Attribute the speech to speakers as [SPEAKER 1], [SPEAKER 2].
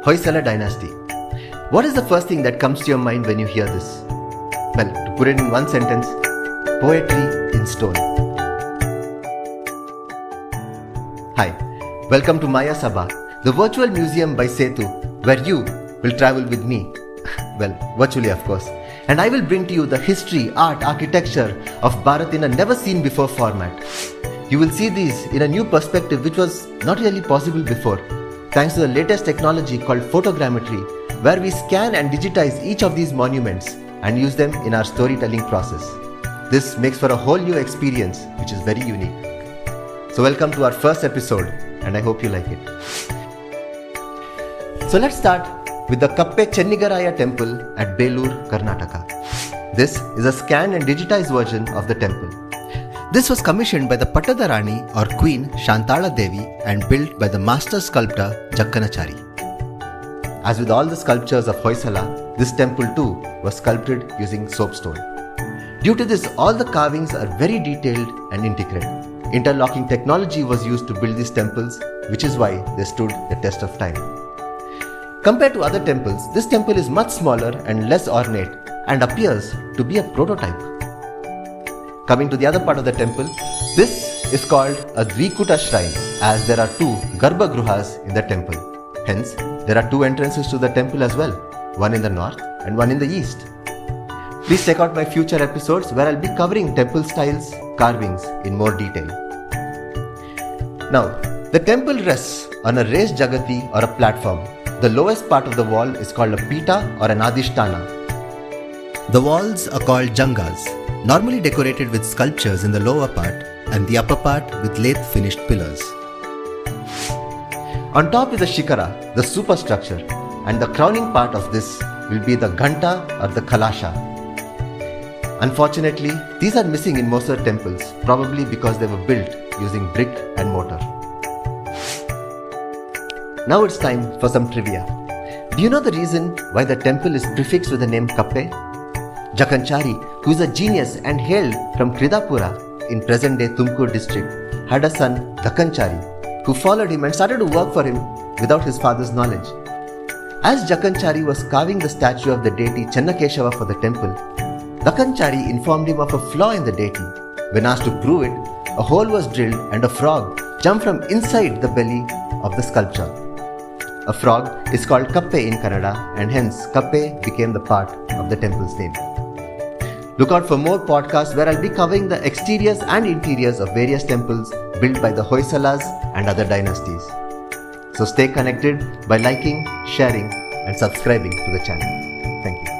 [SPEAKER 1] Hoysala dynasty. What is the first thing that comes to your mind when you hear this? Well, to put it in one sentence, poetry in stone. Hi, welcome to Maya Sabha, the virtual museum by Setu, where you will travel with me. Well, virtually of course. And I will bring to you the history, art, architecture of Bharat in a never seen before format. You will see these in a new perspective which was not really possible before, thanks to the latest technology called Photogrammetry, where we scan and digitize each of these monuments and use them in our storytelling process. This makes for a whole new experience which is very unique. So welcome to our first episode and I hope you like it. So let's start with the Kappe Chennigaraya Temple at Belur, Karnataka. This is a scanned and digitized version of the temple. This was commissioned by the Pattadarani or Queen Shantala Devi and built by the master sculptor Jakkanachari. As with all the sculptures of Hoysala, this temple too was sculpted using soapstone. Due to this, all the carvings are very detailed and intricate. Interlocking technology was used to build these temples, which is why they stood the test of time. Compared to other temples, this temple is much smaller and less ornate and appears to be a prototype. Coming to the other part of the temple, this is called a Dvikuta shrine as there are two Garbhagruhas in the temple. Hence, there are two entrances to the temple as well, one in the north and one in the east. Please check out my future episodes where I'll be covering temple styles, carvings in more detail. Now, the temple rests on a raised jagati or a platform. The lowest part of the wall is called a pita or an adhisthana. The walls are called jangas, normally decorated with sculptures in the lower part and the upper part with lathe finished pillars. On top is the shikara, the superstructure, and the crowning part of this will be the ghanta or the kalasha. Unfortunately, these are missing in most of the temples, probably because they were built using brick and mortar. Now it's time for some trivia. Do you know the reason why the temple is prefixed with the name Kappe? Jakkanachari, who is a genius and hailed from Kridapura in present-day Tumkur district, had a son Jakkanachari, who followed him and started to work for him without his father's knowledge. As Jakkanachari was carving the statue of the deity Chennakeshava for the temple, Jakkanachari informed him of a flaw in the deity. When asked to prove it, a hole was drilled and a frog jumped from inside the belly of the sculpture. A frog is called Kappe in Kannada and hence Kappe became the part of the temple's name. Look out for more podcasts where I'll be covering the exteriors and interiors of various temples built by the Hoysalas and other dynasties. So stay connected by liking, sharing and subscribing to the channel. Thank you.